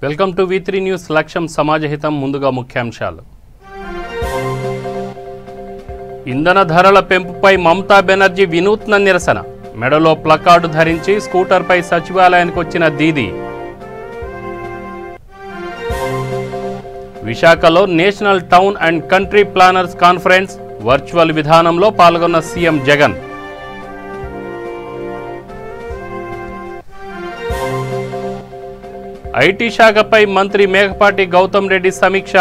Welcome to V3 news. లక్ష్యం సమాజహితం. ముందుగా ముఖ్యాంశాలు. ఇంధన ధరల పెంపుపై మమతా బెనర్జీ వినూత్న నిరసన. మెడలో ప్లకార్డు ధరించి స్కూటర్పై సచివాలయానికి వచ్చిన దీదీ. విశాఖలో national town and country planners conference virtual విధానంలో పాల్గొన్న సీఎం జగన్. ఐటీ శాఖపై మంత్రి మేకపాటి గౌతమ్ రెడ్డి సమీక్ష.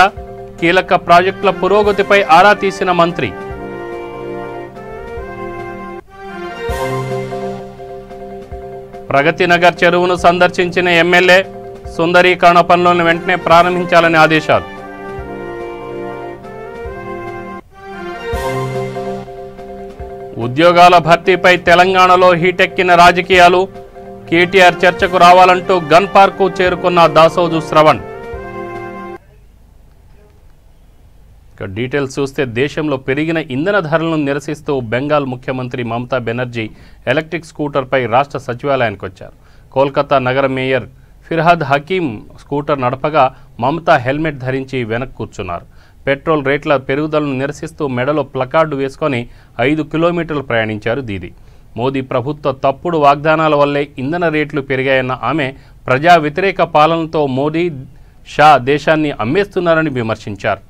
కీలక ప్రాజెక్టుల పురోగతిపై ఆరా తీసిన మంత్రి. ప్రగతి నగర్ చెరువును సందర్శించిన ఎమ్మెల్యే. సుందరీకరణ పనులను వెంటనే ప్రారంభించాలని ఆదేశాలు. ఉద్యోగాల భర్తీపై తెలంగాణలో హీటెక్కిన రాజకీయాలు. కేటీఆర్ చర్చకు రావాలంటూ గన్ పార్కు చేరుకున్న దాసోజు శ్రవణ్. డీటెయిల్స్ చూస్తే దేశంలో పెరిగిన ఇంధన ధరలను నిరసిస్తూ బెంగాల్ ముఖ్యమంత్రి మమతా బెనర్జీ ఎలక్ట్రిక్ స్కూటర్పై రాష్ట్ర సచివాలయానికి వచ్చారు. కోల్కతా నగర మేయర్ ఫిర్హాద్ హకీం స్కూటర్ నడపగా మమతా హెల్మెట్ ధరించి వెనక్కి కూర్చున్నారు. పెట్రోల్ రేట్ల పెరుగుదలను నిరసిస్తూ మెడలో ప్లకార్డు వేసుకొని 5 కిలోమీటర్లు ప్రయాణించారు దీదీ. మోదీ ప్రభుత్వ తప్పుడు వాగ్దానాల వల్లే ఇంధన రేట్లు పెరిగాయన్న ఆమె ప్రజా వ్యతిరేక పాలనతో మోదీ, షా దేశాన్ని అమ్మేస్తున్నారని విమర్శించారు.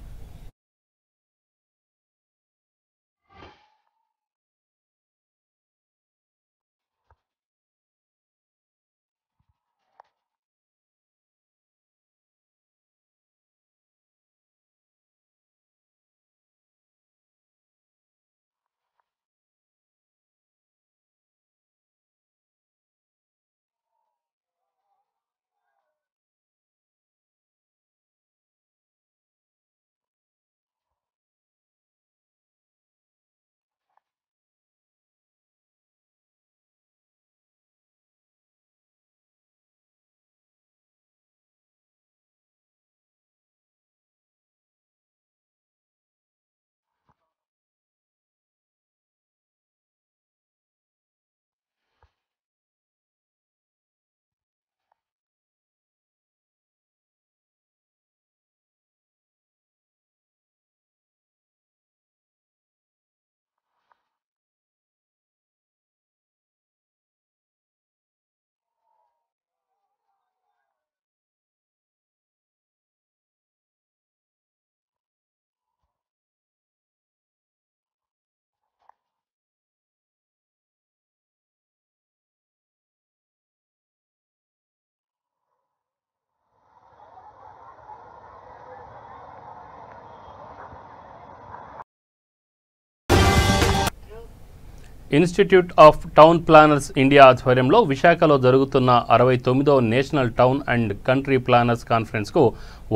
Institute of town planners India ఆధ్వర్యంలో విశాఖలో జరుగుతున్న 69వ national town and country planners కాన్ఫరెన్స్కు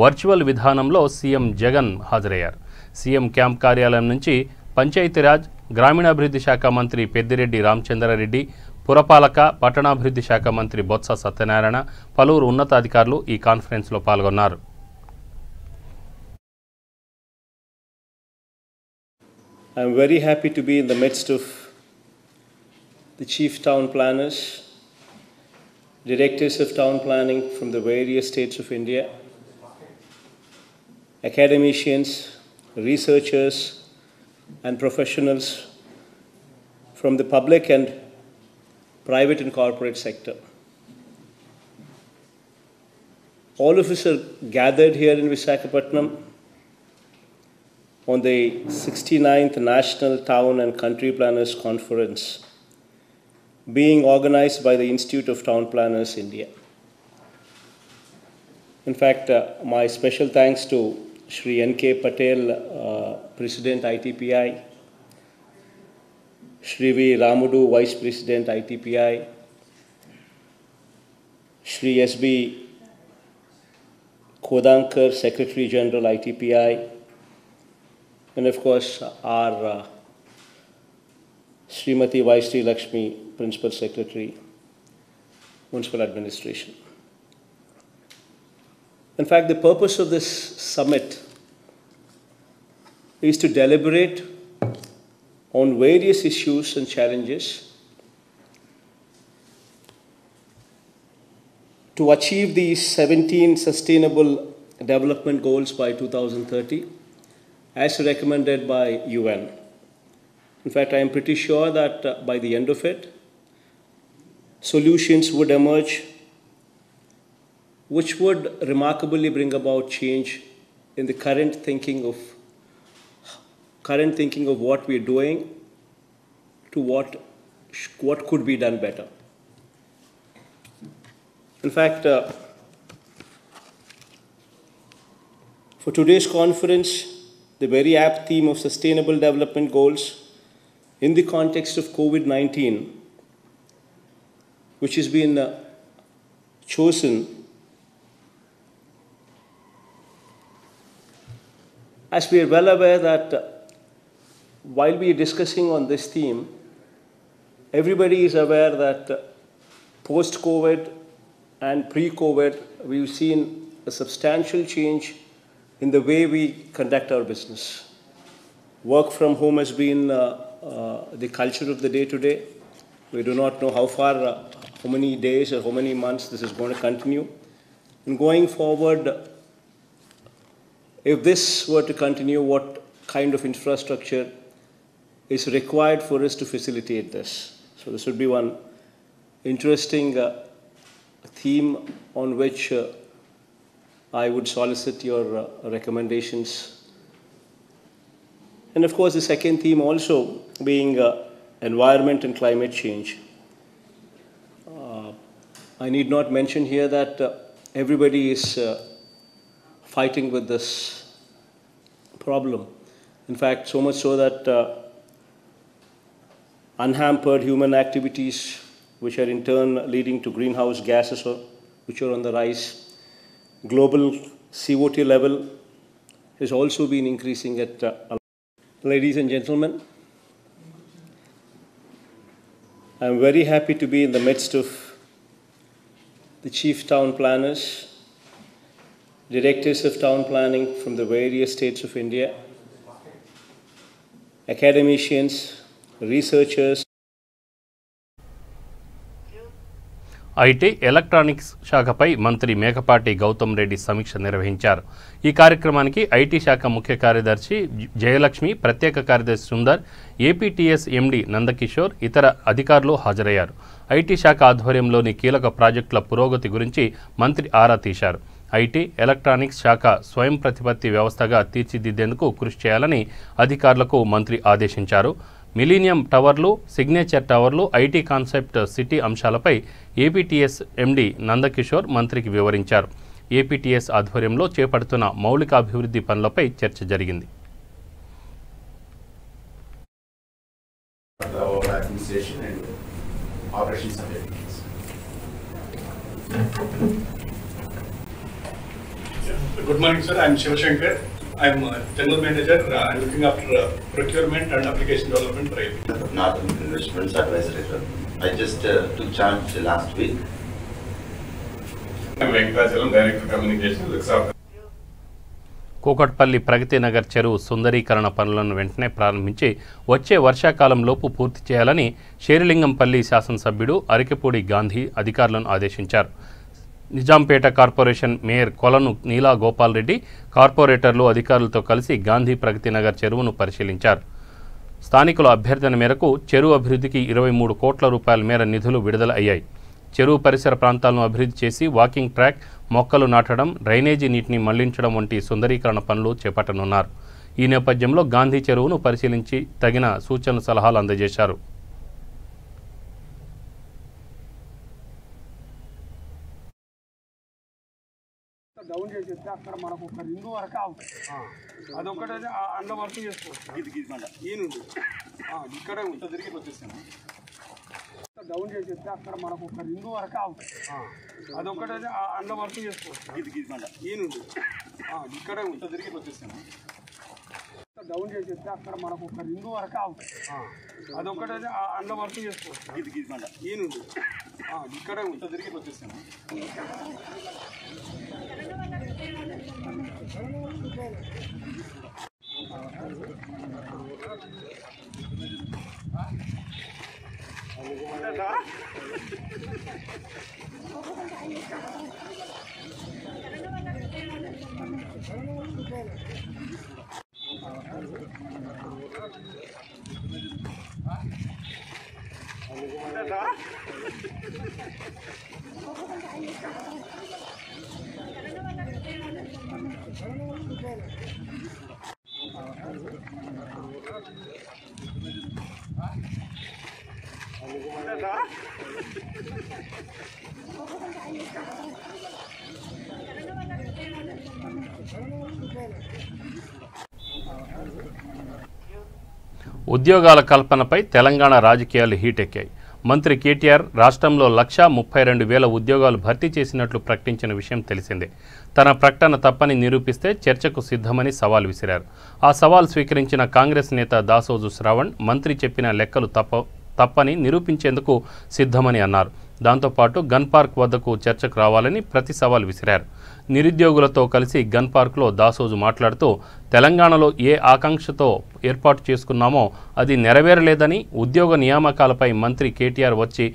వర్చువల్ విధానంలో సీఎం జగన్ హాజరయ్యారు. సీఎం క్యాంప్ కార్యాలయం నుంచి పంచాయతీరాజ్, గ్రామీణాభివృద్ధి శాఖ మంత్రి పెద్దిరెడ్డి రామచంద్రారెడ్డి, పురపాలక, పట్టణాభివృద్ధి శాఖ మంత్రి బొత్స సత్యనారాయణ, పలువురు ఉన్నతాధికారులు ఈ కాన్ఫరెన్స్లో పాల్గొన్నారు. I am very happy to be in the midst of the chief town planners, directors of town planning from the various states of India, academicians, researchers, and professionals from the public and private and corporate sector. All of us are gathered here in Visakhapatnam on the 69th National Town and Country Planners Conference being organized by the Institute of Town Planners India. In fact, my special thanks to Shri N.K. Patel, President ITPI, Shri V. Ramudu, Vice President ITPI, Shri S.B. Kodankar, Secretary General ITPI, and of course our Srimati Vaishri Lakshmi, Principal Secretary, Municipal Administration. In fact, the purpose of this summit is to deliberate on various issues and challenges to achieve these 17 sustainable development goals by 2030 as recommended by UN. In fact, I am pretty sure that by the end of it, solutions would emerge which would remarkably bring about change in the current thinking of what we're doing to what could be done better. In fact, for today's conference, the very apt theme of Sustainable Development Goals in the context of COVID-19, which has been chosen, as we are well aware that while we are discussing on this theme, everybody is aware that post-COVID and pre-COVID, we've seen a substantial change in the way we conduct our business. Work from home has been the culture of the day-to-day. We do not know how many days or how many months this is going to continue. And going forward, if this were to continue, what kind of infrastructure is required for us to facilitate this? So this would be one interesting theme on which I would solicit your recommendations. And of course, the second theme also being environment and climate change. I need not mention here that everybody is fighting with this problem. In fact, so much so that unhampered human activities, which are in turn leading to greenhouse gases, which are on the rise. Global CO2 level has also been increasing at Ladies and gentlemen, I am very happy to be in the midst of the chief town planners, directors of town planning from the various states of India, academicians, researchers. IT electronics శాఖపై మంత్రి మేకపాటి గౌతమ్ రెడ్డి సమీక్ష నిర్వహించారు. ఈ కార్యక్రమానికి IT శాఖ ముఖ్య కార్యదర్శి జయలక్ష్మి, ప్రత్యేక కార్యదర్శి సుందర్, ఏపీటీఎస్ ఎండీ నందకిషోర్, ఇతర అధికారులు హాజరయ్యారు. ఐటీ శాఖ ఆధ్వర్యంలోని కీలక ప్రాజెక్టుల పురోగతి గురించి మంత్రి ఆరా తీశారు. ఐటీ ఎలక్ట్రానిక్స్ శాఖ స్వయం ప్రతిపత్తి వ్యవస్థగా తీర్చిదిద్దేందుకు కృషి చేయాలని అధికారులకు మంత్రి ఆదేశించారు. మిలీనియం టవర్లు, సిగ్నేచర్ టవర్లు, ఐటీ కాన్సెప్ట్ సిటీ అంశాలపై ఏపీటీఎస్ ఎండీ నందకిషోర్ మంత్రికి వివరించారు. ఏపీటీఎస్ ఆధ్వర్యంలో చేపడుతున్న మౌలికాభివృద్ధి పనులపై చర్చ జరిగింది. Good morning, sir. I'm Shiva Shankar. I'm General Manager. I'm looking after procurement and application development for AP. Northern Investments Advisory Firm. I just took charge last week. I'm Venkatachalam, Director Communication. Looks after. Kukatpally Pragathi Nagar చెరువు సుందరీకరణ పనులను వెంటనే ప్రారంభించి వచ్చే వర్షాకాలంలోపు పూర్తి చేయాలని షేరిలింగంపల్లి శాసనసభ్యుడు అరికెపూడి గాంధీ అధికారులను ఆదేశించారు. నిజాంపేట కార్పొరేషన్ మేయర్ కొలను నీలా గోపాల్ రెడ్డి కార్పొరేటర్లు అధికారులతో కలిసి గాంధీ ప్రగతి నగర్ చెరువును పరిశీలించారు. స్థానికుల అభ్యర్థన మేరకు చెరువు అభివృద్ధికి 23 కోట్ల రూపాయల మేర నిధులు విడుదల అయ్యాయి. చెరువు పరిసర ప్రాంతాలను అభివృద్ధి చేసి వాకింగ్ ట్రాక్, మొక్కలు నాటడం, డ్రైనేజీ నీటిని మళ్లించడం వంటి సుందరీకరణ పనులు చేపట్టనున్నారు. ఈ నేపథ్యంలో గాంధీ చెరువును పరిశీలించి తగిన సూచనలు, సలహాలు అందజేశారు. డౌన్ చేసేస్తే అక్కడ మనకు ఒక రింగు వరకు అవుతుంది. అదొకటి అందులో వర్క్ చేసుకోవచ్చు. ఈయనుంది ఇక్కడే ఉంటుంది, తిరిగి వచ్చేస్తాను. డౌన్ చేసేస్తే అక్కడ మనకు ఒక రింగు వరకు అవుతుంది. అదొకటి అందులో వర్క్ చేసుకోవచ్చు. ఈయనుంది ఇక్కడే ఉంటుంది, తిరిగి వచ్చేస్తాను. డౌన్ చేసేస్తే అక్కడ మనకు ఒక రింగు వరకు అవుతుంది. అదొకటి అందులో వర్క్ చేసుకోవచ్చు. ఈయనుంది ఇక్కడే ఉంటుంది, తిరిగి వచ్చేస్తాను. ఉద్యోగాల కల్పనపై తెలంగాణ రాజకీయాలు హీటెక్కాయి. మంత్రి కేటీఆర్ రాష్ట్రంలో 1,32,000 ఉద్యోగాలు భర్తీ చేసినట్లు ప్రకటించిన విషయం తెలిసిందే. తన ప్రకటన తప్పని నిరూపిస్తే చర్చకు సిద్ధమని సవాల్ విసిరారు. ఆ సవాల్ స్వీకరించిన కాంగ్రెస్ నేత దాసోజు శ్రవణ్ మంత్రి చెప్పిన లెక్కలు తప్పని నిరూపించేందుకు సిద్ధమని అన్నారు. దాంతోపాటు గన్ పార్క్ వద్దకు చర్చకు రావాలని ప్రతి సవాల్ విసిరారు. నిరుద్యోగులతో కలిసి గన్ పార్క్లో దాసోజు మాట్లాడుతూ తెలంగాణలో ఏ ఆకాంక్షతో ఏర్పాటు చేసుకున్నామో అది నెరవేరలేదని, ఉద్యోగ నియామకాలపై మంత్రి కేటీఆర్ వచ్చి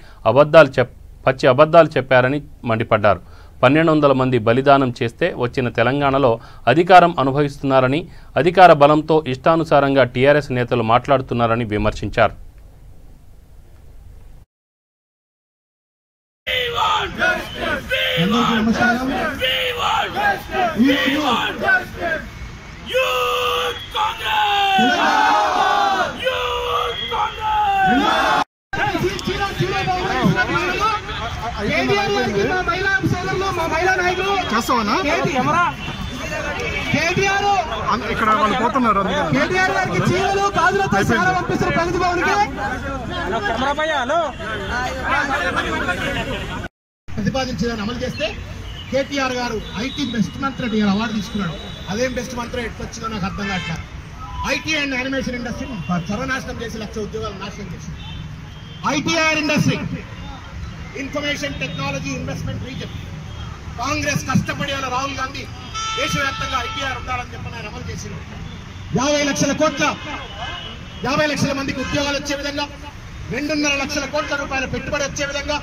పచ్చి అబద్ధాలు చెప్పారని మండిపడ్డారు. 1,200 మంది బలిదానం చేస్తే వచ్చిన తెలంగాణలో అధికారం అనుభవిస్తున్నారని, అధికార బలంతో ఇష్టానుసారంగా టీఆర్ఎస్ నేతలు మాట్లాడుతున్నారని విమర్శించారు. ఇక్కడ వాళ్ళు పోతున్నారు. ప్రతిపాదించదని అమలు చేస్తే కేటీఆర్ గారు ఐటీ బెస్ట్ మంత్రి అవార్డు తీసుకున్నాడు. అదేం బెస్ట్ మంత్రి ఎట్లొచ్చిందో నాకు అర్థం కావట్లేదు. ఐటీ అండ్ యానిమేషన్ ఇండస్ట్రీ సర్వనాశనం చేసి 1,00,000 ఉద్యోగాలు నాశనం చేసింది. ITR industry, information technology investment reason, Congress కష్టపడి అలా రాహుల్ గాంధీ దేశవ్యాప్తంగా ఐటీఆర్ ఉండాలని చెప్పి ఆయన అమలు చేసింది. 50 లక్షల కోట్ల 50 లక్షల మందికి ఉద్యోగాలు వచ్చే విధంగా, 2.5 లక్షల కోట్ల రూపాయల పెట్టుబడి వచ్చే విధంగా,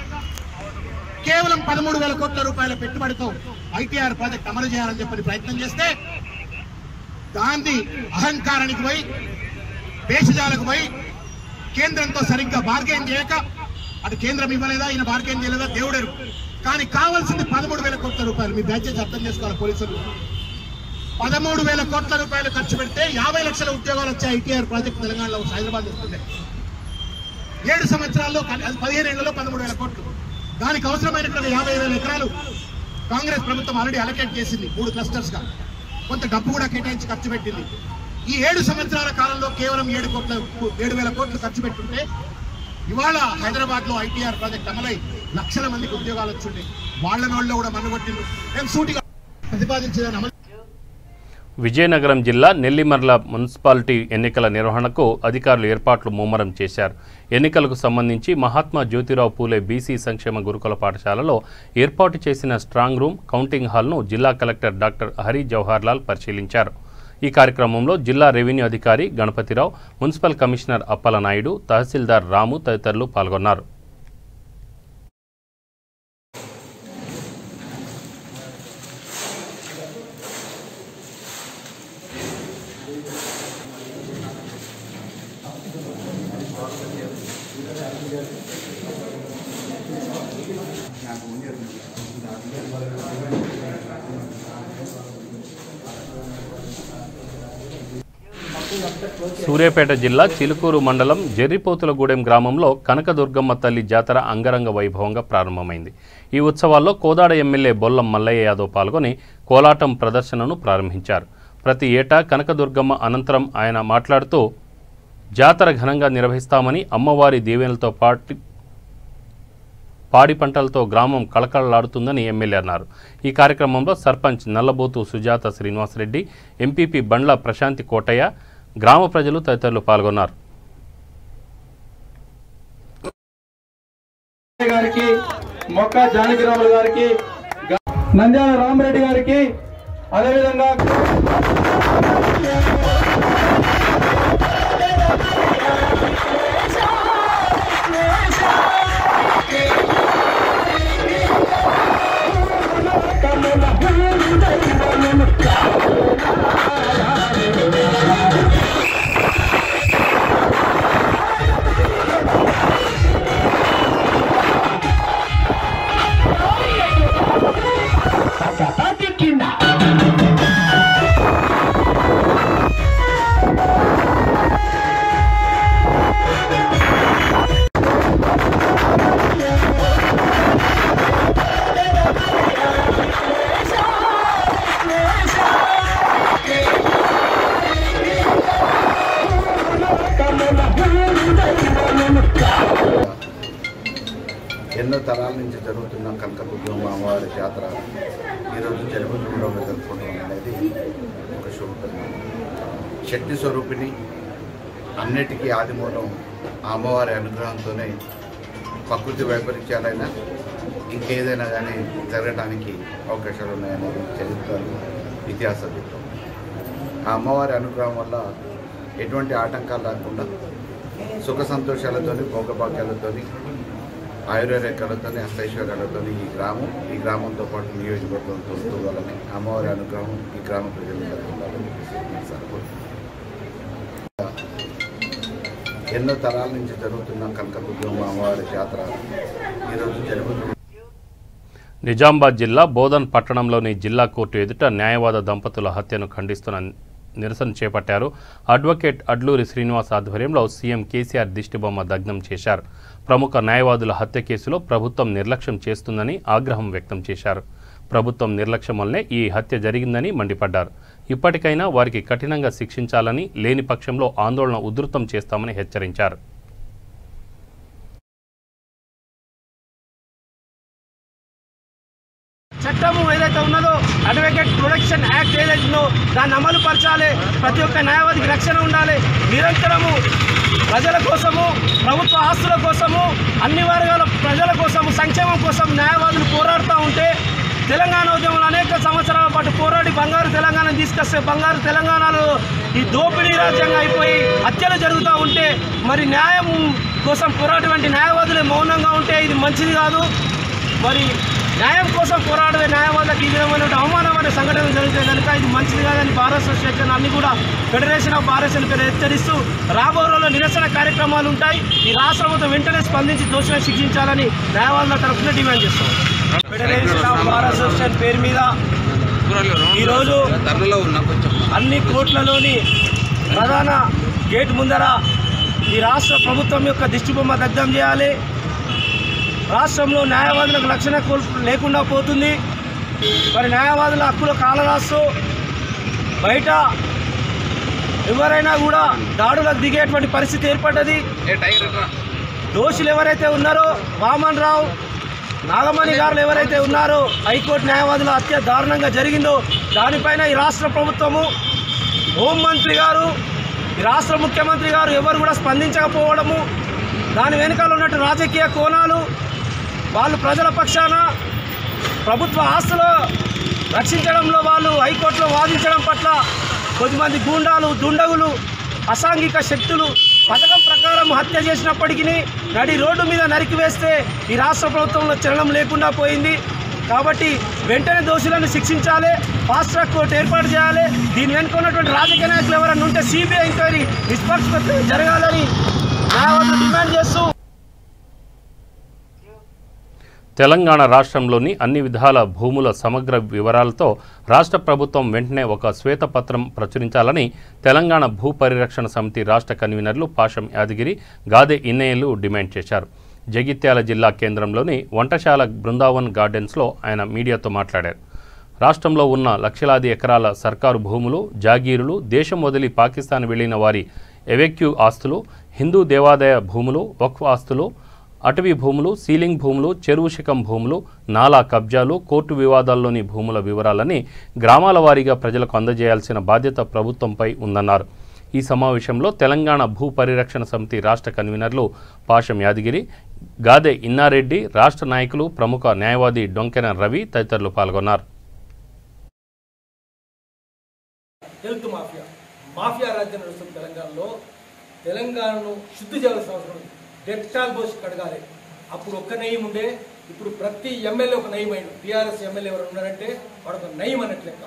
కేవలం 13,000 కోట్ల రూపాయల పెట్టుబడితో ఐటీఆర్ ప్రాజెక్ట్ అమలు చేయాలని చెప్పని ప్రయత్నం చేస్తే గాంధీ అహంకారానికి పోయి, దేశజాలకు పోయి, కేంద్రంతో సరిగ్గా బార్గెన్ చేయక, అటు కేంద్రం ఇవ్వలేదా, ఈయన బార్గెన్ చేయలేదా దేవుడెరు. కానీ కావాల్సింది 13,000 కోట్ల రూపాయలు. మీ దయచేసి అర్థం చేసుకోవాలి పోలీసులు. 13,000 కోట్ల రూపాయలు ఖర్చు పెడితే 50 లక్షల ఉద్యోగాలు వచ్చే ఐటీఆర్ ప్రాజెక్ట్ తెలంగాణలో హైదరాబాద్ వస్తుంది. 7 సంవత్సరాల్లో 15 ఏళ్లలో 13,000 కోట్లు. దానికి అవసరమైనటువంటి 50,000 ఎకరాలు కాంగ్రెస్ ప్రభుత్వం ఆల్రెడీ అలొకేట్ చేసింది 3 క్లస్టర్స్ గా. కొంత డబ్బు కూడా కేటాయించి ఖర్చు పెట్టింది. ఈ 7 సంవత్సరాల కాలంలో కేవలం 7,000 కోట్లు ఖర్చు పెట్టుంటే ఇవాళ హైదరాబాద్ లో ఐటీఆర్ ప్రాజెక్ట్ అమలై లక్షల మందికి ఉద్యోగాలు వచ్చింది. వాళ్ళ కూడా మన్నుగొట్టిండ్రు. మేము సూటిగా ప్రతిపాదించేదని అమలు. విజయనగరం జిల్లా నెల్లిమర్ల మున్సిపాలిటీ ఎన్నికల నిర్వహణకు అధికారులు ఏర్పాట్లు ముమ్మరం చేశారు. ఎన్నికలకు సంబంధించి మహాత్మా జ్యోతిరావు పూలే బీసీ సంక్షేమ గురుకుల పాఠశాలలో ఏర్పాటు చేసిన స్ట్రాంగ్ రూమ్, కౌంటింగ్ హాల్ను జిల్లా కలెక్టర్ డాక్టర్ హరి జవహర్లాల్ పరిశీలించారు. ఈ కార్యక్రమంలో జిల్లా రెవెన్యూ అధికారి గణపతిరావు, మున్సిపల్ కమిషనర్ అప్పలనాయుడు, తహసీల్దార్ రాము తదితరులు పాల్గొన్నారు. సూర్యాపేట జిల్లా చిలుకూరు మండలం జెర్రిపోతులగూడెం గ్రామంలో కనకదుర్గమ్మ తల్లి జాతర అంగరంగ వైభవంగా ప్రారంభమైంది. ఈ ఉత్సవాల్లో కోదాడ ఎమ్మెల్యే బొల్లం మల్లయ్య యాదవ్ పాల్గొని కోలాటం ప్రదర్శనను ప్రారంభించారు. ప్రతి ఏటా కనకదుర్గమ్మ అనంతరం ఆయన మాట్లాడుతూ జాతర ఘనంగా నిర్వహిస్తామని, అమ్మవారి దీవెనలతో పాడి పంటలతో గ్రామం కళకళలాడుతుందని ఎమ్మెల్యే అన్నారు. ఈ కార్యక్రమంలో సర్పంచ్ నల్లబోతు సుజాత శ్రీనివాసరెడ్డి, ఎంపీపీ బండ్ల ప్రశాంతి కోటయ్య, గ్రామ ప్రజలు తదితరులు పాల్గొన్నారు. మొక్క జానకిరాములు గారికి, నంద్యాల రామరెడ్డి గారికి, అదేవిధంగా ఎన్నో తరాల నుంచి జరుగుతున్న కనకదుర్గమ్మ అమ్మవారి జాతర ఈరోజు జరుగుతుండలో జరుపుకోవడం అనేది ఒక శుభపరిణామం. శక్తి స్వరూపిణి, అన్నిటికీ ఆదిమూలం ఆ అమ్మవారి అనుగ్రహంతోనే ప్రకృతి వైపరీత్యాలైనా ఇంకేదైనా కానీ జరగడానికి అవకాశాలు ఉన్నాయనేది చరిత్రలు ఇతిహాసం చెప్తాం. ఆ అమ్మవారి అనుగ్రహం వల్ల ఎటువంటి ఆటంకాలు లేకుండా సుఖ సంతోషాలతోని, భోగభాగ్యాలతోని, ఆయుర్వేరేఖలతోని, అష్టైశ్వర్యాలతోని ఈ గ్రామంతో పాటు నియోజకవర్గంతో ఉండాలని అమ్మవారి అనుగ్రహం ఈ గ్రామ ప్రజలందరికీ ఉండాలని ఎన్నో తరాల నుంచి జరుగుతున్న కనకదుర్గమ్మ అమ్మవారి జాతర ఈరోజు జరుగుతుంది. నిజామాబాద్ జిల్లా బోధన్ పట్టణంలోని జిల్లా కోర్టు ఎదుట న్యాయవాద దంపతుల హత్యను ఖండిస్తున్న నిరసన చేపట్టారు. అడ్వకేట్ అడ్లూరి శ్రీనివాస్ ఆధ్వర్యంలో సీఎం కేసీఆర్ దిష్టిబొమ్మ దగ్ధం చేశారు. ప్రముఖ న్యాయవాదుల హత్య కేసులో ప్రభుత్వం నిర్లక్ష్యం చేస్తుందని ఆగ్రహం వ్యక్తం చేశారు. ప్రభుత్వం నిర్లక్ష్యం వల్లనే ఈ హత్య జరిగిందని మండిపడ్డారు. ఇప్పటికైనా వారికి కఠినంగా శిక్షించాలని, లేని పక్షంలో ఆందోళన ఉధృతం చేస్తామని హెచ్చరించారు. చట్టము ఏదైతే ఉన్నదో అడ్వకేట్ ప్రొటెక్షన్ యాక్ట్ ఏదైతే ఉందో దాన్ని అమలు పరచాలి. ప్రతి ఒక్క న్యాయవాదికి రక్షణ ఉండాలి. నిరంతరము ప్రజల కోసము, ప్రభుత్వ ఆస్తుల కోసము, అన్ని వర్గాల ప్రజల కోసము, సంక్షేమం కోసం న్యాయవాదులు పోరాడుతూ ఉంటే తెలంగాణ ఉద్యమంలో అనేక సంవత్సరాల పాటు పోరాడి బంగారు తెలంగాణ తీసుకొస్తే బంగారు తెలంగాణలో ఈ దోపిడీ రాజ్యంగా అయిపోయి హత్యలు జరుగుతూ ఉంటే మరి న్యాయం కోసం పోరాటటువంటి న్యాయవాదులే మౌనంగా ఉంటే ఇది మంచిది కాదు. మరి న్యాయం కోసం పోరాడే న్యాయవాదులకు ఈ విధమైన అవమానమైన సంఘటనలు జరుగుతాయి కనుక ఇది మంచిది కాదని బార్ అసోసియేషన్ అన్ని కూడా ఫెడరేషన్ ఆఫ్ బార్ అసోసియేషన్ హెచ్చరిస్తూ రాబోయే రోజుల్లో నిరసన కార్యక్రమాలు ఉంటాయి. ఈ రాష్ట్ర ప్రభుత్వం వెంటనే స్పందించి దోషులను శిక్షించాలని న్యాయవాదుల తరఫున డిమాండ్ చేస్తాం. ఫెడరేషన్ ఆఫ్ బార్ అసోసియేషన్ పేరు మీద ఈరోజు అన్ని కోర్టులలోని ప్రధాన గేట్ ముందర ఈ రాష్ట్ర ప్రభుత్వం యొక్క దిష్టిబొమ్మ దగ్ధం చేయాలి. రాష్ట్రంలో న్యాయవాదులకు రక్షణ లేకుండా పోతుంది. మరి న్యాయవాదుల హక్కుల కాలరాస్తూ బయట ఎవరైనా కూడా దాడులకు దిగేటువంటి పరిస్థితి ఏర్పడ్డది. దోషులు ఎవరైతే ఉన్నారో వామన్ రావు, నాగమణి గారు ఎవరైతే ఉన్నారో హైకోర్టు న్యాయవాదుల హత్య దారుణంగా జరిగిందో దానిపైన ఈ రాష్ట్ర ప్రభుత్వము, హోంమంత్రి గారు, ఈ రాష్ట్ర ముఖ్యమంత్రి గారు ఎవరు కూడా స్పందించకపోవడము, దాని వెనుకాల ఉన్నట్టు రాజకీయ కోణాలు, వాళ్ళు ప్రజల పక్షాన ప్రభుత్వ ఆస్తులు రక్షించడంలో వాళ్ళు హైకోర్టులో వాదించడం పట్ల కొద్దిమంది గూండాలు, దుండగులు, అసాంఘిక శక్తులు పథకం ప్రకారం హత్య చేసినప్పటికీ నడి రోడ్డు మీద నరికివేస్తే ఈ రాష్ట్ర ప్రభుత్వంలో చలనం లేకుండా పోయింది. కాబట్టి వెంటనే దోషులను శిక్షించాలి, ఫాస్ట్ ట్రాక్ కోర్టు ఏర్పాటు చేయాలి. దీని వెనుక ఉన్నటువంటి రాజకీయ నాయకులు ఎవరైనా ఉంటే సిబిఐ ఎంక్వైరీ నిష్పక్షపాతంగా జరగాలని న్యాయవాదులు డిమాండ్ చేస్తూ తెలంగాణ రాష్ట్రంలోని అన్ని విధాల భూముల సమగ్ర వివరాలతో రాష్ట్ర ప్రభుత్వం వెంటనే ఒక శ్వేతపత్రం ప్రచురించాలని తెలంగాణ భూ పరిరక్షణ సమితి రాష్ట్ర కన్వీనర్లు పాషం యాదగిరి, గాదె ఇన్నయ్యలు డిమాండ్ చేశారు. జగిత్యాల జిల్లా కేంద్రంలోని వంటశాల బృందావన్ గార్డెన్స్లో ఆయన మీడియాతో మాట్లాడారు. రాష్ట్రంలో ఉన్న లక్షలాది ఎకరాల సర్కారు భూములు, జాగీరులు, దేశం వదిలి పాకిస్తాన్ వెళ్లిన వారి ఎవెక్యూ ఆస్తులు, హిందూ దేవాదాయ భూములు, వక్ఫ్ ఆస్తులు, అటవీ భూములు, సీలింగ్ భూములు, చెరువు శిఖం భూములు, నాలా కబ్జాలు, కోర్టు వివాదాల్లోని భూముల వివరాలని గ్రామాల వారీగా ప్రజలకు అందజేయాల్సిన బాధ్యత ప్రభుత్వంపై ఉందన్నారు. ఈ సమావేశంలో తెలంగాణ భూ పరిరక్షణ సమితి రాష్ట్ర కన్వీనర్లు పాషం యాదగిరి, గాదె ఇన్నారెడ్డి, రాష్ట్ర నాయకులు, ప్రముఖ న్యాయవాది డొంకెన రవి తదితరులు పాల్గొన్నారు. హెల్త్ మాఫియా రాజ్యం నడుస్తుంది తెలంగాణలో. తెలంగాణను శుద్ధి చేయాల్సిన అవసరం ఉంది. డెట్టాల్ పోసి కడగాలి. అప్పుడు ఒక్క నయం ఉండే, ఇప్పుడు ప్రతి ఎమ్మెల్యే ఒక నయం అయింది. టీఆర్ఎస్ ఎమ్మెల్యే ఎవరు ఉన్నారంటే వాడు ఒక నయం అన్నట్లు లెక్క.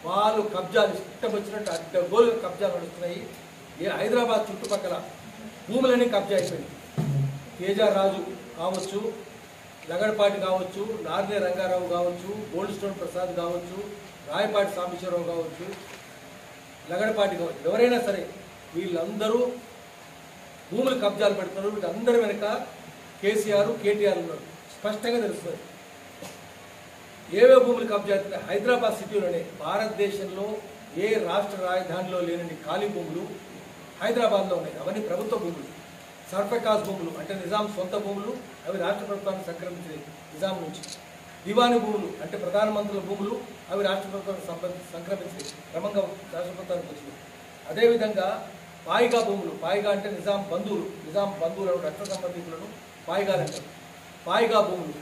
వాళ్ళు కబ్జాలు ఇష్టం వచ్చినట్టు అడ్డగోలుగా కబ్జాలు నడుస్తున్నాయి. హైదరాబాద్ చుట్టుపక్కల భూములన్నీ కబ్జా అయిపోయింది. కేజీఆర్ రాజు కావచ్చు, లగడపాటి కావచ్చు, నార్నే రంగారావు కావచ్చు, గోల్డ్ స్టోన్ ప్రసాద్ కావచ్చు, రాయపాటి సాంబశివరావు కావచ్చు, లగడపాటి కావచ్చు, ఎవరైనా సరే వీళ్ళందరూ భూములు కబ్జాలు పెడుతున్నారు. వీళ్ళందరి వెనక కేసీఆర్, కేటీఆర్ ఉన్నారు. స్పష్టంగా తెలుస్తుంది ఏవే భూములు కబ్జా అవుతున్నాయి. హైదరాబాద్ సిటీలోనే భారతదేశంలో ఏ రాష్ట్ర రాజధానిలో లేనని ఖాళీ భూములు హైదరాబాద్లో ఉన్నాయి. అవన్నీ ప్రభుత్వ భూములు. సర్ఫకాజ్ భూములు అంటే నిజాం సొంత భూములు, అవి రాష్ట్ర ప్రభుత్వానికి సంక్రమించినాయి నిజాం నుంచి. దివానీ భూములు అంటే ప్రధానమంత్రుల భూములు, అవి రాష్ట్ర ప్రభుత్వానికి సంక్రమించినాయి, క్రమంగా రాష్ట్ర ప్రభుత్వానికి వచ్చినాయి. అదేవిధంగా పాయిగా భూములు, పాయిగా అంటే నిజాం బంధువులను రక్త సంబంధికులను పాయిగాలంటారు. పాయిగా భూములు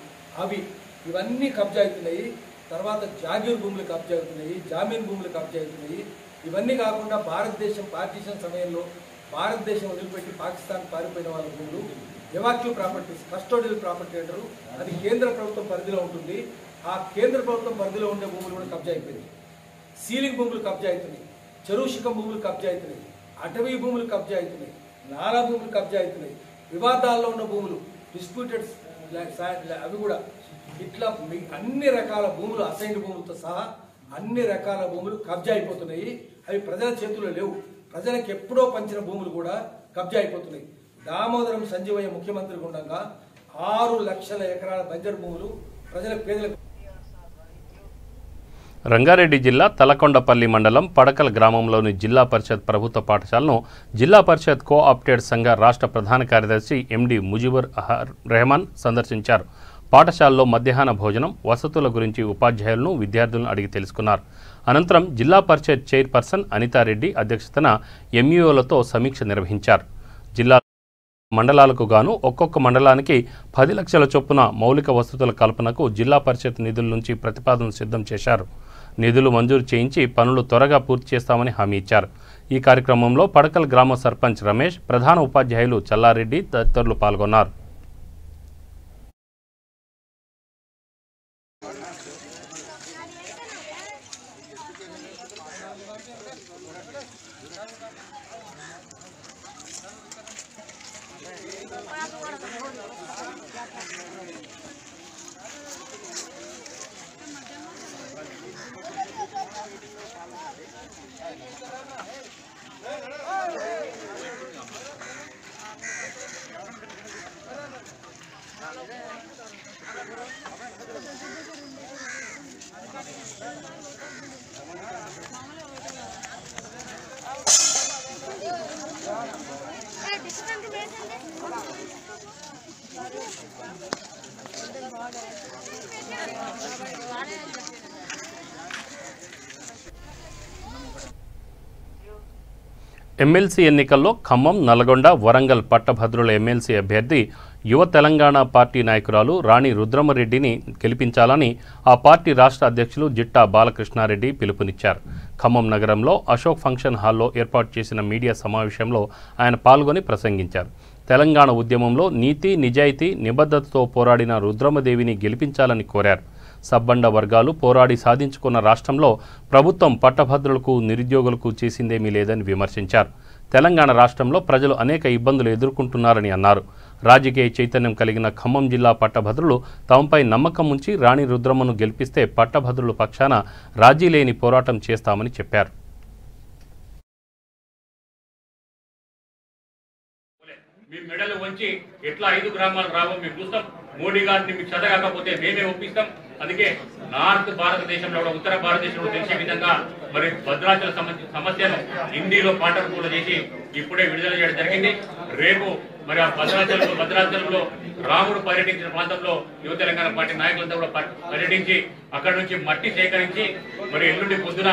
ఇవన్నీ కబ్జా అవుతున్నాయి. తర్వాత జాగీర్ భూములు కబ్జా అవుతున్నాయి, జామీన్ భూములు కబ్జా అవుతున్నాయి. ఇవన్నీ కాకుండా భారతదేశం పార్టీషన్ సమయంలో భారతదేశం వదిలిపెట్టి పాకిస్తాన్ పారిపోయిన వాళ్ళ భూములు, ఎవాక్యూ ప్రాపర్టీస్, కస్టోడియల్ ప్రాపర్టీ అంటారు, అది కేంద్ర ప్రభుత్వం పరిధిలో ఉంటుంది. ఆ కేంద్ర ప్రభుత్వం పరిధిలో ఉండే భూములు కూడా కబ్జా అయిపోయినాయి. సీలింగ్ భూములు కబ్జా అవుతున్నాయి, చెరువు శిఖం భూములు కబ్జా అవుతున్నాయి, అటవీ భూములు కబ్జా అవుతున్నాయి, నాలా భూములు కబ్జా అవుతున్నాయి, వివాదాల్లో ఉన్న భూములు డిస్ప్యూటెడ్ అవి కూడా. ఇట్లా అన్ని రకాల భూములు, అసైన్డ్ భూములతో సహా అన్ని రకాల భూములు కబ్జా అయిపోతున్నాయి. అవి ప్రజల చేతుల్లో లేవు. ప్రజలకు ఎప్పుడో పంచిన భూములు కూడా కబ్జా అయిపోతున్నాయి. దామోదరం సంజీవయ్య ముఖ్యమంత్రిగా ఉండగా 6 లక్షల ఎకరాల బంజరు భూములు పేదలకు. రంగారెడ్డి జిల్లా తలకొండపల్లి మండలం పడకల్ గ్రామంలోని జిల్లా పరిషత్ ప్రభుత్వ పాఠశాలను జిల్లా పరిషత్ కోఆప్టెడ్ సంఘ రాష్ట్ర ప్రధాన కార్యదర్శి ఎండి ముజిబుర్ రెహమాన్ సందర్శించారు. పాఠశాలలో మధ్యాహ్న భోజనం, వసతుల గురించి ఉపాధ్యాయులను, విద్యార్థులను అడిగి తెలుసుకున్నారు. అనంతరం జిల్లా పరిషత్ చైర్పర్సన్ అనితారెడ్డి అధ్యక్షతన ఎంఈఓలతో సమీక్ష నిర్వహించారు. జిల్లా మండలాలకు గాను ఒక్కొక్క మండలానికి 10 లక్షల చొప్పున మౌలిక వసతుల కల్పనకు జిల్లా పరిషత్ నిధుల నుంచి ప్రతిపాదనలు సిద్ధం చేశారు. నిధులు మంజూరు చేయించి పనులు త్వరగా పూర్తి చేస్తామని హామీ ఇచ్చారు. ఈ కార్యక్రమంలో పడకల్ గ్రామ సర్పంచ్ రమేష్, ప్రధాన ఉపాధ్యాయులు చల్లారెడ్డి తదితరులు పాల్గొన్నారు. ఎమ్మెల్సీ ఎన్నికల్లో ఖమ్మం, నల్గొండ, వరంగల్ పట్టభద్రుల ఎమ్మెల్సీ అభ్యర్థి యువ తెలంగాణ పార్టీ నాయకురాలు రాణి రుద్రమరెడ్డిని గెలిపించాలని ఆ పార్టీ రాష్ట్ర అధ్యక్షులు జిట్టా బాలకృష్ణారెడ్డి పిలుపునిచ్చారు. ఖమ్మం నగరంలో అశోక్ ఫంక్షన్ హాల్లో ఏర్పాటు చేసిన మీడియా సమావేశంలో ఆయన పాల్గొని ప్రసంగించారు. తెలంగాణ ఉద్యమంలో నీతి, నిజాయితీ, నిబద్ధతతో పోరాడిన రుద్రమదేవిని గెలిపించాలని కోరారు. సబ్బండ వర్గాలు పోరాడి సాధించుకున్న రాష్ట్రంలో ప్రభుత్వం పట్టభద్రులకు, నిరుద్యోగులకు చేసిందేమీ లేదని విమర్శించారు. తెలంగాణ రాష్ట్రంలో ప్రజలు అనేక ఇబ్బందులు ఎదుర్కొంటున్నారని అన్నారు. రాజకీయ చైతన్యం కలిగిన ఖమ్మం జిల్లా పట్టభద్రులు తమపై నమ్మకం ఉంచి రాణి రుద్రమ్మను గెలిపిస్తే పట్టభద్రుల పక్షాన రాజీ లేని పోరాటం చేస్తామని చెప్పారు. మీ మెడలు వంచి ఎట్లా 5 గ్రామాలు రావో మేము చూస్తాం. మోడీ గారిని మీకు చదవకపోతే మేమే ఒప్పిస్తాం. అందుకే నార్త్ భారతదేశంలో కూడా, ఉత్తర భారతదేశంలో తెలిసే విధంగా మరి భద్రాచల సమస్యను హిందీలో పాఠం కూడా చేసి ఇప్పుడే విడుదల చేయడం జరిగింది. రేపు మరి ఆ భద్రాచలంలో రాముడు పర్యటించిన ప్రాంతంలో యువ తెలంగాణ పార్టీ నాయకులంతా కూడా పర్యటించి అక్కడి నుంచి మట్టి సేకరించి మరి ఎల్లుండి పొద్దున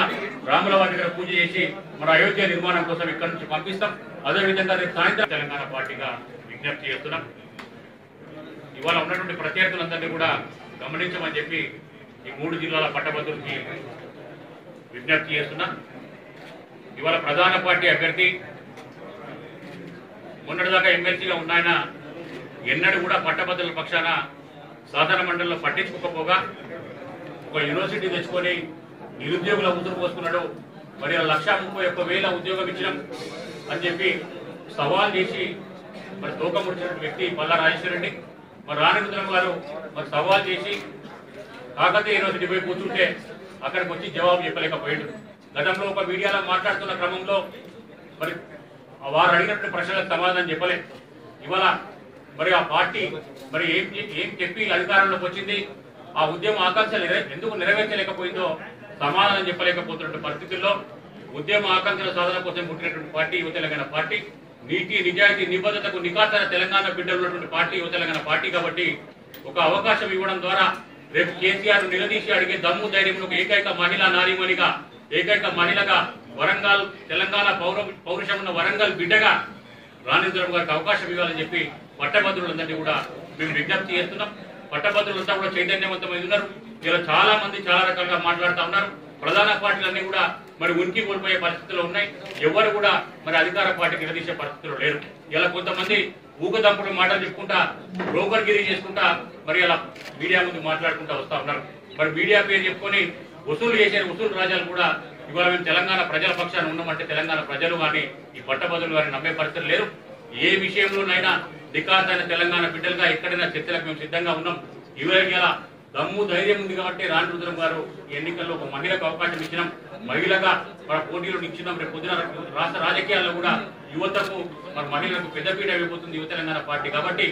రాముల వారి దగ్గర పూజ చేసి మరి అయోధ్య నిర్మాణం కోసం ఇక్కడి నుంచి పంపిస్తాం. అదేవిధంగా రేపు సాయంత్రం తెలంగాణ పార్టీగా విజ్ఞప్తి చేస్తున్నాం. ఇవాళ ఉన్నటువంటి ప్రత్యర్థులందరినీ కూడా గమనించమని చెప్పి ఈ 3 జిల్లాల పట్టభద్రులకి విజ్ఞప్తి చేస్తున్నా. ఇవాళ ప్రధాన పార్టీ అభ్యర్థి మొన్నటిదాకా ఎమ్మెల్సీగా ఉన్నాయన ఎన్నడూ కూడా పట్టభద్రుల పక్షాన సాధారణ మండలిలో పట్టించుకోకపోగా ఒక యూనివర్సిటీ తెచ్చుకొని నిరుద్యోగుల ఉసురు పోసుకున్నాడు. మరి 1,31,000 ఉద్యోగం ఇచ్చినాం అని చెప్పి సవాల్ చేసి మరి తోక ముడిచిన వ్యక్తి పల్లా రాజేశ్వర రెడ్డి. మరి రాణి రుద్రమ్మ గారు మరి సవాల్ చేసి కాకతీయ యూనివర్సిటీ పోయి కూర్చుంటే అక్కడికి వచ్చి జవాబు చెప్పలేకపోయాడు. గతంలో ఒక మీడియాలో మాట్లాడుతున్న క్రమంలో మరి వారు అడిగినటువంటి ప్రశ్నలకు సమాధానం చెప్పలే. ఇవాళ మరి ఆ పార్టీ మరి ఏం చెప్పి అధికారంలోకి వచ్చింది, ఆ ఉద్యమ ఆకాంక్షలు ఎందుకు నెరవేర్చలేకపోయిందో సమాధానం చెప్పలేకపోతున్న పరిస్థితుల్లో ఉద్యమ ఆకాంక్షల సాధన కోసం పుట్టినటువంటి పార్టీ యువ తెలంగాణ పార్టీ నీతి నిజాయితీ నిబద్ధతకు నికాసైన తెలంగాణ బిడ్డలు ఉన్నటువంటి పార్టీ యువ తెలంగాణ పార్టీ కాబట్టి ఒక అవకాశం ఇవ్వడం ద్వారా రేపు కేసీఆర్ నిలదీసి అడిగే దమ్ము ధైర్యం ఏకైక మహిళా నారీమణిగా ఏకైక మహిళగా వరంగల్ తెలంగాణ పౌరుషం ఉన్న వరంగల్ బిడ్డగా రాణించడం గారికి అవకాశం ఇవ్వాలని చెప్పి పట్టభద్రులందరినీ కూడా మేము విజ్ఞప్తి చేస్తున్నాం. పట్టభద్రులంతా కూడా చైతన్యవంతమైన ఉన్నారు. ఇలా చాలా మంది చాలా రకాలుగా మాట్లాడుతూ ఉన్నారు. ప్రధాన పార్టీలన్నీ కూడా మరి ఉనికి కోల్పోయే పరిస్థితుల్లో ఉన్నాయి. ఎవరు కూడా మరి అధికార పార్టీకి నిలదీసే పరిస్థితుల్లో లేరు. ఇలా కొంతమంది ఊకదంపుడు మాటలు చెప్పుకుంటా బ్రోకర్గిరి చేసుకుంటా మరి అలా మీడియా ముందు మాట్లాడుకుంటా వస్తా ఉన్నారు. మరి మీడియా పేరు చెప్పుకొని వసూలు చేసే వసూలు రాజాలు కూడా ఇవాళ మేము తెలంగాణ ప్రజల పక్షాన్ని ఉన్నామంటే తెలంగాణ ప్రజలు కానీ ఈ పట్టభద్రులు కానీ నమ్మే పరిస్థితులు లేరు. ఏ విషయంలోనైనా నికాసైన తెలంగాణ బిడ్డలుగా ఎక్కడైనా చర్చలకు మేము సిద్ధంగా ఉన్నాం. ఇవాళ దమ్ము ధైర్యం ఉంది కాబట్టి రాణి రుద్రం గారు ఎన్నికల్లో ఒక మహిళకు అవకాశం ఇచ్చినాం. మహిళగా మన పోటీలో నిచ్చినాం. రేపు పొద్దున రాష్ట్ర రాజకీయాల్లో కూడా యువతకు మరి మహిళలకు పెద్దపీట అయిపోతుంది యువ తెలంగాణ పార్టీ కాబట్టి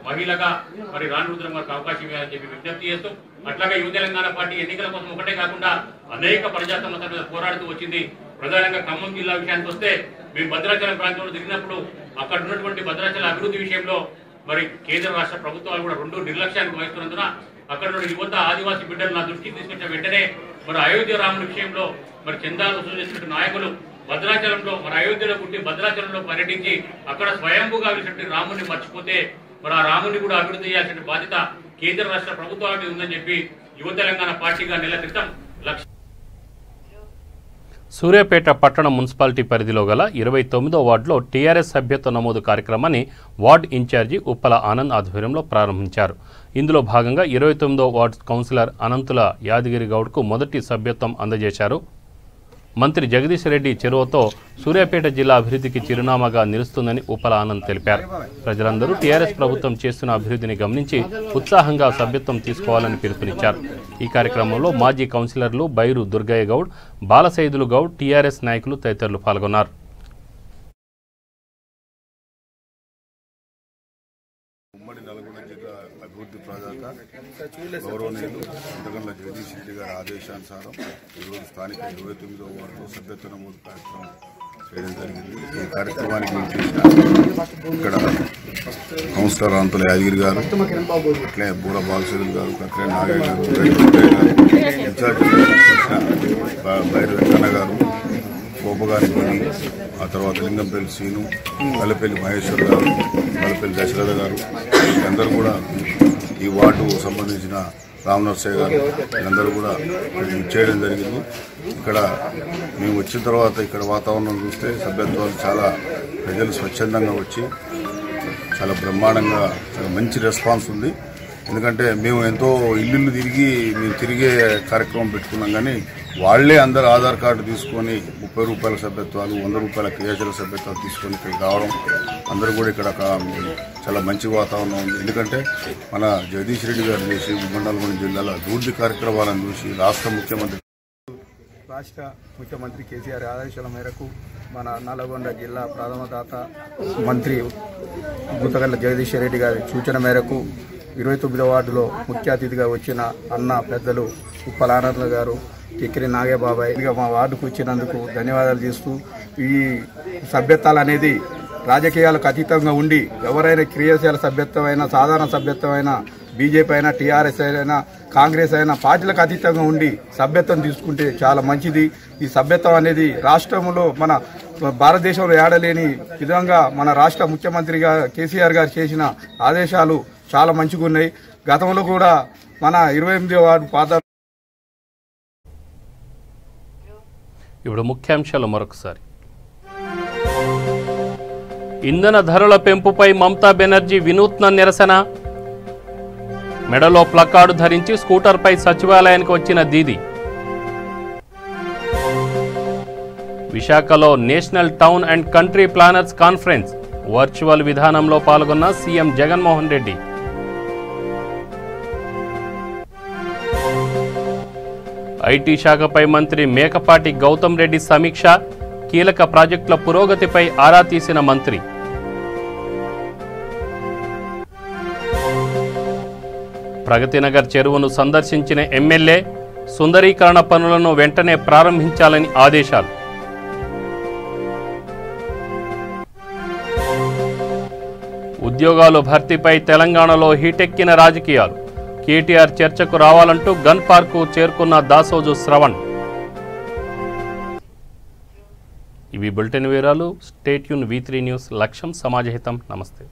మహిళగా మరి రాణి రుద్రం గారికి అవకాశం ఇవ్వాలని చెప్పి విజ్ఞప్తి చేస్తూ అట్లాగే యువ తెలంగాణ పార్టీ ఎన్నికల కోసం ఒకటే కాకుండా అనేక ప్రజా సమస్యల మీద పోరాడుతూ వచ్చింది. ప్రధానంగా ఖమ్మం జిల్లా విషయానికి వస్తే మేము భద్రాచలం ప్రాంతంలో తిరిగినప్పుడు అక్కడ ఉన్నటువంటి భద్రాచల అభివృద్ధి విషయంలో మరి కేంద్ర రాష్ట్ర ప్రభుత్వాలు కూడా రెండు నిర్లక్ష్యానికి వహిస్తున్నందున అక్కడ నుండి యువత ఆదివాసీ బిడ్డలు నా దృష్టికి తీసుకొచ్చిన వెంటనే మరి అయోధ్య రాముడి విషయంలో మరి చందాలు వసూలు చేసినటువంటి నాయకులు భద్రాచలంలో మరి అయోధ్యలో పుట్టి భద్రాచలంలో పర్యటించి అక్కడ స్వయంభూగా వెలిసినటువంటి రాముడిని మర్చిపోతే మరి ఆ రాముడిని కూడా అభివృద్ధి చేయాల్సిన బాధ్యత కేంద్ర రాష్ట్ర ప్రభుత్వాల మీద ఉందని చెప్పి యువ తెలంగాణ పార్టీగా నెల క్రితం సూర్యాపేట పట్టణ మున్సిపాలిటీ పరిధిలో గల 29వ వార్డులో టీఆర్ఎస్ సభ్యత్వ నమోదు కార్యక్రమాన్ని వార్డు ఇన్ఛార్జి ఉప్పల ఆనంద్ ఆధ్వర్యంలో ప్రారంభించారు. ఇందులో భాగంగా 29వ వార్డు కౌన్సిలర్ అనంతుల యాదగిరి గౌడ్కు మొదటి సభ్యత్వం అందజేశారు. మంత్రి జగదీష్ రెడ్డి చెరువుతో సూర్యాపేట జిల్లా అభివృద్ధికి చిరునామాగా నిలుస్తుందని ఉప్పల ఆనంద్ తెలిపారు. ప్రజలందరూ టీఆర్ఎస్ ప్రభుత్వం చేస్తున్న అభివృద్ధిని గమనించి ఉత్సాహంగా సభ్యత్వం తీసుకోవాలని పిలుపునిచ్చారు. ఈ కార్యక్రమంలో మాజీ కౌన్సిలర్లు బైరు దుర్గయ్య గౌడ్, బాలసైదులు గౌడ్, టీఆర్ఎస్ నాయకులు తదితరులు పాల్గొన్నారు. ఉమ్మడి నల్గొండ జిల్లా అభివృద్ధి ప్రదాత గౌరవనీయులు ఇంతకన్నా జగదీష్ రెడ్డి గారి ఆదేశానుసారం ఈరోజు స్థానిక 29వ వార్డులో సభ్యత్వ నమోదు కార్యక్రమం చేయడం జరిగింది. ఈ కార్యక్రమానికి ఇక్కడ కౌన్సిలర్ అనంతుల యాదగిరి గారు, అట్లే బూర బాలశీలు గారు, కక్రే నాగయ్య గారు, ఇన్ఛార్జ్ బైరు వెంకన్న గారు, కోపగారి పని, ఆ తర్వాత లింగంపల్లి సీను, కల్లపల్లి మహేశ్వర్ గారు, కల్లపల్లి దశరథ గారు, అందరూ కూడా ఈ వార్డు సంబంధించిన రామనర్సయ్య గారు వీళ్ళందరూ కూడా చేయడం జరిగింది. ఇక్కడ మేము వచ్చిన తర్వాత ఇక్కడ వాతావరణం చూస్తే సభ్యత్వాలు చాలా ప్రజలు స్వచ్ఛందంగా వచ్చి చాలా బ్రహ్మాండంగా చాలా మంచి రెస్పాన్స్ ఉంది. ఎందుకంటే మేము ఎంతో ఇల్లు తిరిగే కార్యక్రమం పెట్టుకున్నాం కానీ వాళ్లే అందరు ఆధార్ కార్డు తీసుకొని 30 రూపాయల సభ్యత్వాలు, 100 రూపాయల క్రియాశీల సభ్యత్వాలు తీసుకొని ఇక్కడికి రావడం, అందరూ కూడా ఇక్కడ చాలా మంచి వాతావరణం ఉంది. ఎందుకంటే మన జగదీష్ రెడ్డి గారు చేసి నల్గొండ జిల్లాలో అభివృద్ధి కార్యక్రమాలను చూసి రాష్ట్ర ముఖ్యమంత్రి కేసీఆర్ ఆదేశాల మేరకు మన నల్గొండ జిల్లా ప్రథమ దాత మంత్రి గుంతగల్ల జగదీష్ రెడ్డి గారి సూచన మేరకు 29వ వార్డులో ముఖ్య అతిథిగా వచ్చిన అన్న పెద్దలు ఉప్పల ఆనంద్ గారు, టిక్కిరి నాగేబాబాయ్ మా వార్డుకు వచ్చినందుకు ధన్యవాదాలు చేస్తూ, ఈ సభ్యత్వాలు అనేది రాజకీయాలకు అతీతంగా ఉండి ఎవరైనా క్రియాశీల సభ్యత్వమైనా సాధారణ సభ్యత్వమైనా బీజేపీ అయినా టీఆర్ఎస్ అయినా కాంగ్రెస్ అయినా పార్టీలకు అతీతంగా ఉండి సభ్యత్వం తీసుకుంటే చాలా మంచిది. ఈ సభ్యత్వం అనేది రాష్ట్రంలో మన భారతదేశంలో ఏడలేని విధంగా మన రాష్ట్ర ముఖ్యమంత్రిగా కేసీఆర్ గారు చేసిన ఆదేశాలు చాలా మంచిగా ఉన్నాయి. గతంలో కూడా మన 28వ వార్డు పాత. ఇప్పుడు ముఖ్యాంశాలు మరొకసారి. ఇంధన ధరల పెంపుపై మమతా బెనర్జీ వినూత్న నిరసన. మెడలో ప్లకార్డు ధరించి స్కూటర్పై సచివాలయానికి వచ్చిన దీది. విశాఖలో national town and country planners conference virtual విధానంలో పాల్గొన్న సీఎం జగన్మోహన్ రెడ్డి. ఐటీ శాఖపై మంత్రి మేకపాటి గౌతమ్ రెడ్డి సమీక్ష. కీలక ప్రాజెక్టుల పురోగతిపై ఆరా తీసిన మంత్రి. ప్రగతినగర్ చెరువును సందర్శించిన ఎమ్మెల్యే. సుందరీకరణ పనులను వెంటనే ప్రారంభించాలని ఆదేశాలు. ఉద్యోగాలు భర్తీపై తెలంగాణలో హీటెక్కిన రాజకీయాలు. కేటీఆర్ చర్చకు రావాలంటూ గన్ పార్కు చేరుకున్న దాసోజు శ్రవణ్. ఇవి బులెటిన్ వివరాలు. Stay tune V3 news. లక్ష్యం సమాజహితం. నమస్తే.